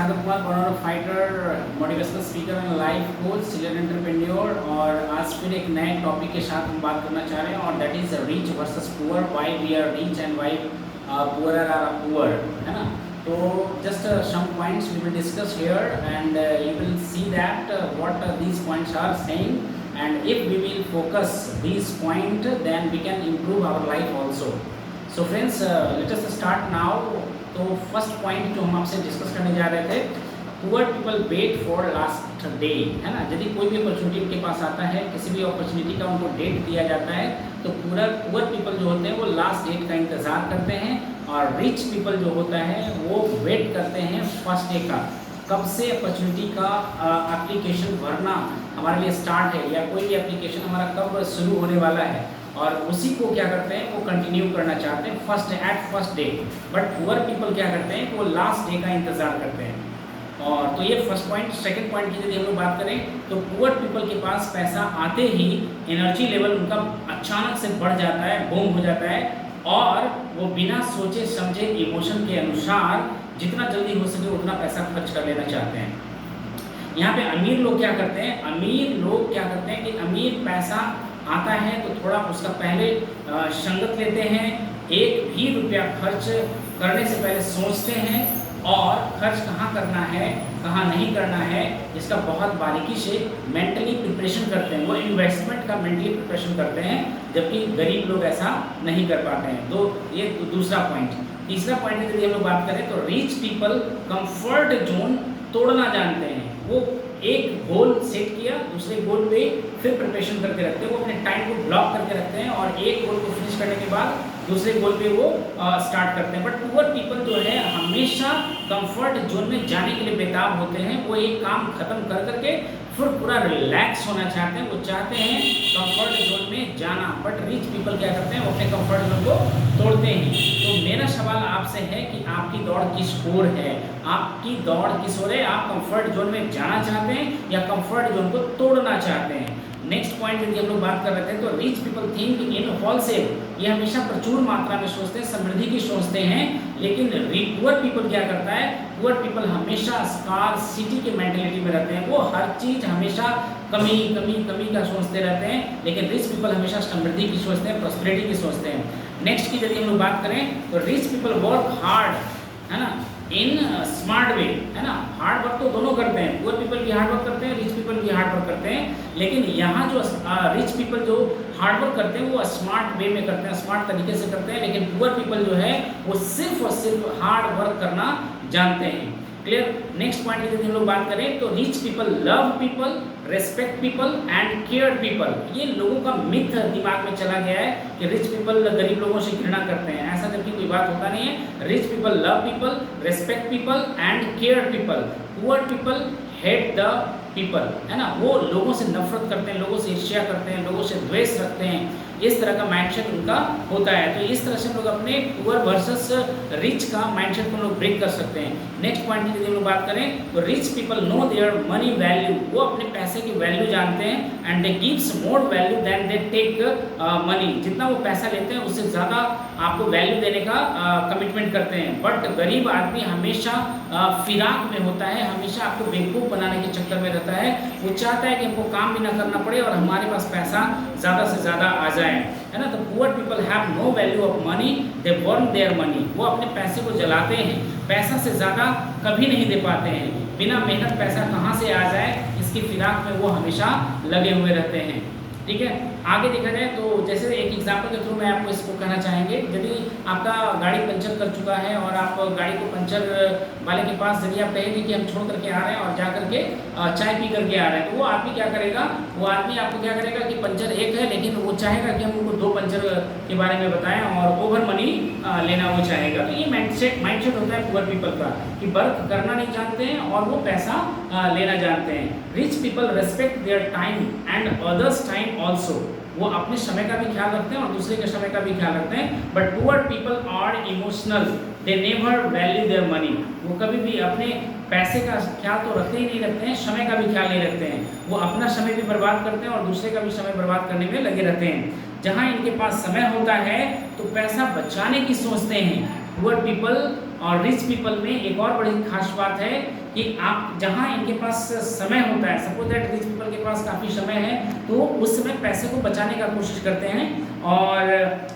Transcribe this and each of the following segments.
Sagar Kumar, one of fighter, motivational speaker and life coach, serial entrepreneur. और आज फिर एक नए टॉपिक के साथ हम बात करना चाह रहे हैं और that is rich versus poor, why we are rich and why poor are poor, है ना। तो just some points we will discuss here and you will see that what these points are saying and if we will focus these point then we can improve our life also. So friends, let us start now. तो first point जो हम आपसे discuss करने जा रहे थे, poor people wait for last day, है ना। यदि कोई भी अपॉर्चुनिटी उनके पास आता है, किसी भी अपॉर्चुनिटी का उनको डेट दिया जाता है, तो पुअर पीपल जो होते हैं वो लास्ट डेट का इंतज़ार करते हैं और रिच पीपल जो होता है वो वेट करते हैं फर्स्ट डे का, कब से अपॉर्चुनिटी का एप्लीकेशन भरना हमारे लिए स्टार्ट है या कोई भी एप्लीकेशन हमारा कब शुरू होने वाला है, और उसी को क्या करते हैं वो कंटिन्यू करना चाहते हैं first day. But poor people क्या करते हैं वो लास्ट डे का इंतज़ार करते हैं। और तो ये फर्स्ट पॉइंट। सेकंड पॉइंट की यदि हम लोग बात करें तो पुअर पीपल के पास पैसा आते ही एनर्जी लेवल उनका अचानक से बढ़ जाता है, बूम हो जाता है, और वो बिना सोचे समझे इमोशन के अनुसार जितना जल्दी हो सके उतना पैसा खर्च कर लेना चाहते हैं। यहाँ पे अमीर लोग क्या करते हैं, कि अमीर पैसा आता है तो थोड़ा उसका पहले संगत लेते हैं, एक भी रुपया खर्च करने से पहले सोचते हैं और खर्च कहाँ करना है कहाँ नहीं करना है इसका बहुत बारीकी से मेंटली प्रिपरेशन करते हैं। वो इन्वेस्टमेंट का मेंटली प्रिपरेशन करते हैं, जबकि गरीब लोग ऐसा नहीं कर पाते हैं। ये दूसरा पॉइंट। तीसरा पॉइंट यदि हम लोग बात करें तो रिच पीपल कंफर्ट जोन तोड़ना जानते हैं। वो एक गोल सेट किया, दूसरे गोल पे फिर प्रिपरेशन करके रखते हैं, वो अपने टाइम को ब्लॉक करके रखते हैं और एक गोल को फिनिश करने के बाद दूसरे गोल पे वो स्टार्ट करते हैं। बट पुअर पीपल जो है हमेशा कंफर्ट जोन में जाने के लिए बेताब होते हैं। वो एक काम खत्म कर करके फिर पूरा रिलैक्स होना चाहते हैं, वो चाहते हैं कंफर्ट जोन में जाना। बट रिच पीपल क्या करते हैं वो अपने कंफर्ट जोन को तोड़ते हैं। तो मेरा सवाल आपसे है कि आपकी दौड़ किस ओर है, आपकी दौड़ किस ओर है? आप कंफर्ट जोन में जाना चाहते हैं या कंफर्ट जोन को तोड़ना चाहते हैं? नेक्स्ट पॉइंट यदि हम लोग बात कर रहे थे तो rich people think in wholesale, ये हमेशा प्रचुर मात्रा में सोचते हैं, समृद्धि की सोचते हैं। लेकिन पुअर पीपल क्या करता है, पुअर पीपल हमेशा स्कार्सिटी के मेंटेलिटी में रहते हैं। वो हर चीज हमेशा कमी कमी कमी का सोचते रहते हैं, लेकिन रिच पीपल हमेशा समृद्धि की सोचते हैं, प्रॉस्पेरिटी की सोचते हैं। नेक्स्ट की यदि हम लोग बात करें तो रिच पीपल वर्क हार्ड, है ना, इन स्मार्ट वे, है ना। हार्ड वर्क तो दोनों करते हैं, पुअर पीपल भी हार्ड वर्क करते हैं, रिच पीपल भी हार्ड वर्क करते हैं। लेकिन यहाँ जो रिच पीपल जो हार्ड वर्क करते हैं वो स्मार्ट वे में करते हैं, स्मार्ट तरीके से करते हैं। लेकिन पुअर पीपल जो है वो सिर्फ और सिर्फ हार्ड वर्क करना जानते हैं। क्लियर। नेक्स्ट पॉइंट यदि हम लोग बात करें तो rich people love people, respect people and care people. ये लोगों का मिथ दिमाग में चला गया है कि रिच पीपल गरीब लोगों से घृणा करते हैं, ऐसा जबकि कोई बात होता नहीं है। Rich people love people, respect people and care people. Poor people hate the people, है ना। वो लोगों से नफरत करते हैं, लोगों से ईर्ष्या करते हैं, लोगों से द्वेष रखते हैं। इस तरह का माइंडसेट उनका होता है। तो इस तरह से हम लोग अपने पुअर वर्सेस रिच का माइंडसेट को लोग ब्रेक कर सकते हैं। नेक्स्ट पॉइंट की यदि हम लोग बात करें तो rich people know their money value, वो अपने पैसे की वैल्यू जानते हैं and they gives more value than they take money. जितना वो पैसा लेते हैं उससे ज़्यादा आपको वैल्यू देने का कमिटमेंट करते हैं। बट गरीब आदमी हमेशा फिराक में होता है, हमेशा आपको बेवकूफ़ बनाने के चक्कर में रहता है। वो चाहता है कि हमको काम भी ना करना पड़े और हमारे पास पैसा ज़्यादा से ज़्यादा आ जाए, है ना। तो poor people have no value of money, they burn their money. वो अपने पैसे को जलाते हैं, पैसा से ज़्यादा कभी नहीं दे पाते हैं। बिना मेहनत पैसा कहाँ से आ जाए इसकी फिराक में वो हमेशा लगे हुए रहते हैं। ठीक है। आगे देखा जाए तो जैसे एक एग्जाम्पल के थ्रू मैं आपको इसको कहना चाहेंगे, यदि आपका गाड़ी पंचर कर चुका है और आप गाड़ी को पंचर वाले के पास यदि आप कहेंगे कि हम छोड़ करके आ रहे हैं और जा करके चाय पी करके आ रहे हैं, तो वो आदमी क्या करेगा, वो आदमी आपको क्या करेगा कि पंचर एक है, लेकिन वो चाहेगा कि हम उनको 2 पंचर के बारे में बताएं और ओवर मनी लेना वो चाहेगा। तो ये माइंडसेट होता है पुअर पीपल का कि वर्क करना नहीं जानते हैं और वो पैसा लेना जानते हैं। Rich people respect their time and others time also, वो अपने समय का भी ख्याल रखते हैं और दूसरे के समय का भी ख्याल रखते हैं। But poor people are emotional, they never value their money. वो कभी भी अपने पैसे का ख्याल तो रखते ही नहीं रखते हैं, समय का भी ख्याल नहीं रखते हैं। वो अपना समय भी बर्बाद करते हैं और दूसरे का भी समय बर्बाद करने में लगे रहते हैं। जहाँ इनके पास समय होता है तो पैसा बचाने की सोचते हैं। पुअर पीपल और रिच पीपल में एक और बड़ी खास बात है कि आप जहाँ इनके पास समय होता है, सपोज दैट रिच पीपल के पास काफ़ी समय है तो उस समय पैसे को बचाने का कोशिश करते हैं, और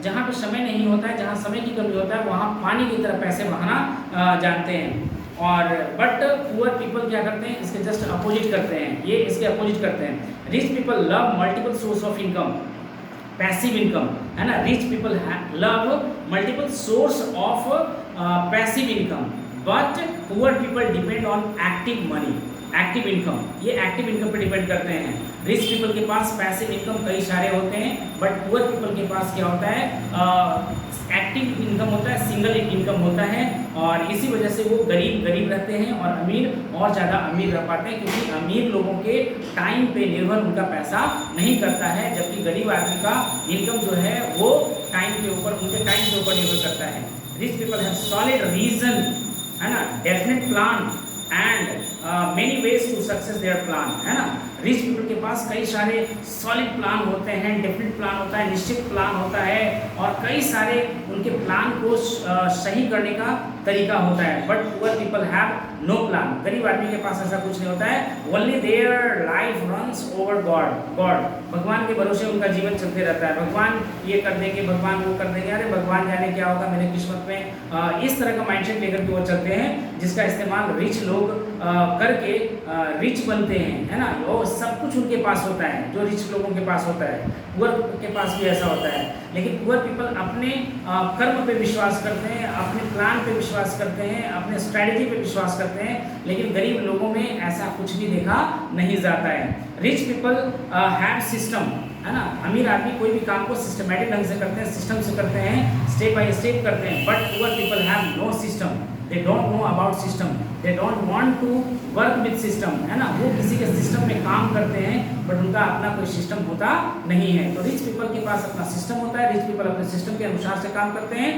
जहाँ पे समय नहीं होता है, जहाँ समय की कमी होता है, वहाँ पानी की तरह पैसे बहाना जानते हैं। और बट पुअर पीपल क्या करते हैं, इसके जस्ट अपोजिट करते हैं, ये इसके अपोजिट करते हैं। Rich people love multiple source of income, passive income, है ना। Rich people love multiple source of passive income, but poor people depend on active money, active income. ये एक्टिव इनकम पे डिपेंड करते हैं। रिच पीपल के पास passive income कई सारे होते हैं, बट पुअर पीपल के पास क्या होता है, एक्टिव इनकम होता है, सिंगल इनकम होता है, और इसी वजह से वो गरीब रहते हैं और अमीर और ज़्यादा अमीर रह पाते हैं, क्योंकि अमीर लोगों के टाइम पे निर्भर उनका पैसा नहीं करता है, जबकि गरीब आदमी का इनकम जो है वो टाइम के ऊपर, उनके टाइम के ऊपर निर्भर करता है। Rich people have solid reason, है ना, definite plan and many ways to success their plan, है ना। रिच पीपल के पास कई सारे सॉलिड प्लान होते हैं, डेफिनेट प्लान होता है, निश्चित प्लान होता है, और कई सारे उनके प्लान को सही करने का तरीका होता है। But poor people have no plan, गरीब आदमी के पास ऐसा कुछ नहीं होता है। Only their life runs over God, भगवान के भरोसे उनका जीवन चलते रहता है। भगवान ये कर देंगे, भगवान वो कर देंगे, अरे भगवान जाने क्या होगा मेरे किस्मत में, इस तरह का माइंडसेट लेकर के वो चलते हैं, जिसका इस्तेमाल रिच लोग करके रिच बनते हैं, है ना। वो सब कुछ उनके पास होता है जो रिच लोगों के पास होता है, पुअर के पास भी ऐसा होता है। लेकिन पुअर पीपल अपने कर्म पे विश्वास करते हैं, अपने प्लान पे विश्वास करते हैं, अपने स्ट्रैटेजी पे विश्वास करते हैं, लेकिन गरीब लोगों में ऐसा कुछ भी देखा नहीं जाता है। रिच पीपल हैव सिस्टम, है ना। अमीर आदमी कोई भी काम को सिस्टमैटिक ढंग से करते हैं, सिस्टम से करते हैं, स्टेप बाय स्टेप करते हैं, but poor people have no system, they don't know about system, they don't want to work with system, है ना। वो किसी के सिस्टम में काम करते हैं, बट उनका अपना कोई सिस्टम होता नहीं है। तो रिच पीपल के पास अपना सिस्टम होता है, रिच पीपल अपने सिस्टम के अनुसार से काम करते हैं।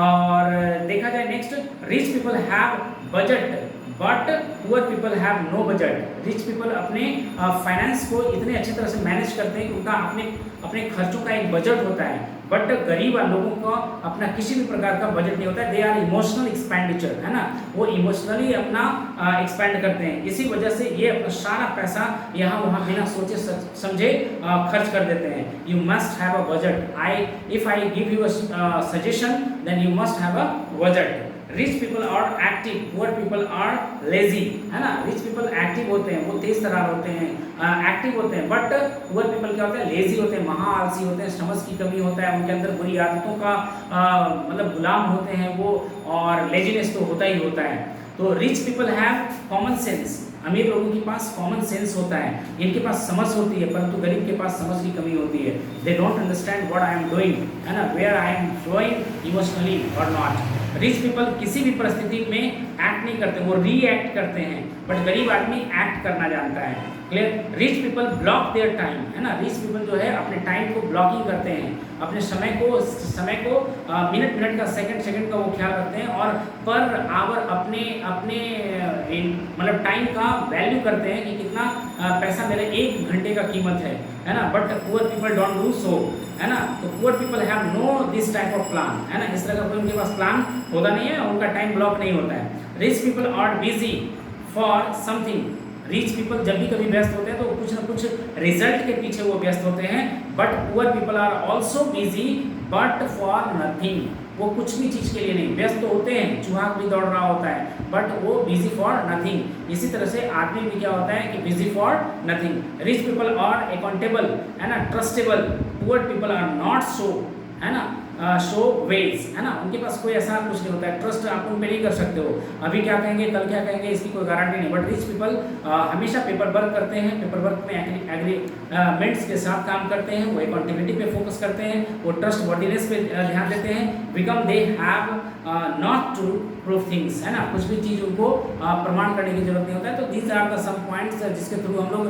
और देखा जाए next, rich people have budget but poor people have no budget. Rich people अपने फाइनेंस को इतने अच्छी तरह से मैनेज करते हैं कि उनका अपने खर्चों का एक बजट होता है, बट गरीब लोगों का अपना किसी भी प्रकार का बजट नहीं होता है। दे आर इमोशनल एक्सपेंडिचर, है ना, वो इमोशनली अपना एक्सपेंड करते हैं। इसी वजह से ये अपना सारा पैसा यहाँ वहाँ बिना सोचे समझे खर्च कर देते हैं। You must have a budget. If I give you a suggestion then you must have a budget. Rich people are active, poor people are lazy, है ना। रिच पीपल एक्टिव होते हैं, वो तेज तर्रार होते हैं, एक्टिव होते हैं, बट पुअर पीपल क्या होते हैं, लेजी होते हैं, महा आलसी होते हैं, समझ की कमी होता है उनके अंदर, बुरी आदतों का मतलब गुलाम होते हैं वो, और लेजीनेस तो होता ही होता है। तो rich people have common sense, अमीर लोगों के पास कॉमन सेंस होता है, इनके पास समझ होती है, परंतु गरीब के पास समझ की कमी होती है। They don't understand what I am doing, है ना, where I am flowing emotionally और नॉट। रिच पीपल किसी भी परिस्थिति में एक्ट नहीं करते, वो रिएक्ट करते हैं, बट गरीब आदमी एक्ट करना जानता है। Clear. Rich people block their time, है ना। रिच पीपल जो है अपने टाइम को ब्लॉकिंग करते हैं, अपने समय को मिनट का, सेकंड का वो ख्याल रखते हैं, और पर आवर अपने मतलब टाइम का वैल्यू करते हैं कि कितना पैसा मेरे 1 घंटे का कीमत है ना। But poor people don't do so, है ना। तो poor people have no this type of plan, है ना। इस तरह का कोई उनके पास प्लान होता नहीं है, उनका टाइम ब्लॉक नहीं होता है। Rich people are busy for something. Rich people जब भी कभी व्यस्त होते हैं तो कुछ ना कुछ रिजल्ट के पीछे वो व्यस्त होते हैं, but poor people are also busy but for nothing. वो कुछ भी चीज़ के लिए नहीं, व्यस्त तो होते हैं, चूहा भी दौड़ रहा होता है, बट वो बिजी फॉर नथिंग। इसी तरह से आदमी भी क्या होता है कि busy for nothing. Rich people are accountable, है ना, trustable. Poor people are not so, है ना, शो वेज, है ना। उनके पास कोई ऐसा कुछ नहीं होता है, ट्रस्ट आप उन पे नहीं कर सकते हो, अभी क्या कहेंगे कल क्या कहेंगे इसकी कोई गारंटी नहीं। बट रिच पीपल हमेशा पेपर वर्क करते हैं, पेपर वर्क में एग्रीमेंट्स के साथ काम करते हैं, वो अकाउंटेबिलिटी पे फोकस करते हैं, वो ट्रस्ट वर्दीनेस पे ध्यान देते हैं। Become they have not to prove things, है ना, कुछ भी चीज़ उनको प्रमाण करने की जरूरत नहीं होता है। तो these are the some points जिसके थ्रू हम लोग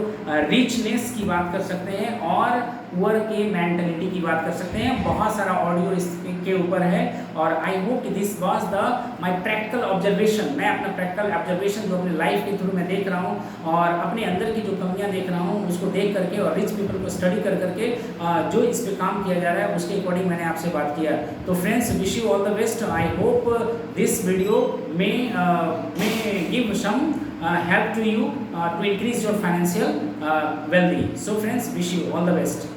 रिचनेस की बात कर सकते हैं और पुअर के मेंटलिटी की बात कर सकते हैं। बहुत सारा ऑडियो इसके ऊपर है। और आई होप कि this was the my practical observation, मैं अपना प्रैक्टिकल ऑब्जर्वेशन जो अपने लाइफ के थ्रू मैं देख रहा हूँ और अपने अंदर की जो कमियाँ देख रहा हूँ उसको देख करके और रिच पीपल को स्टडी कर करके जो इस पे काम किया जा रहा है उसके अकॉर्डिंग मैंने आपसे बात किया। तो friends, wish you all the best. I hope this video may give some help to you to increase your financial wealthy. So friends, wish you all the best.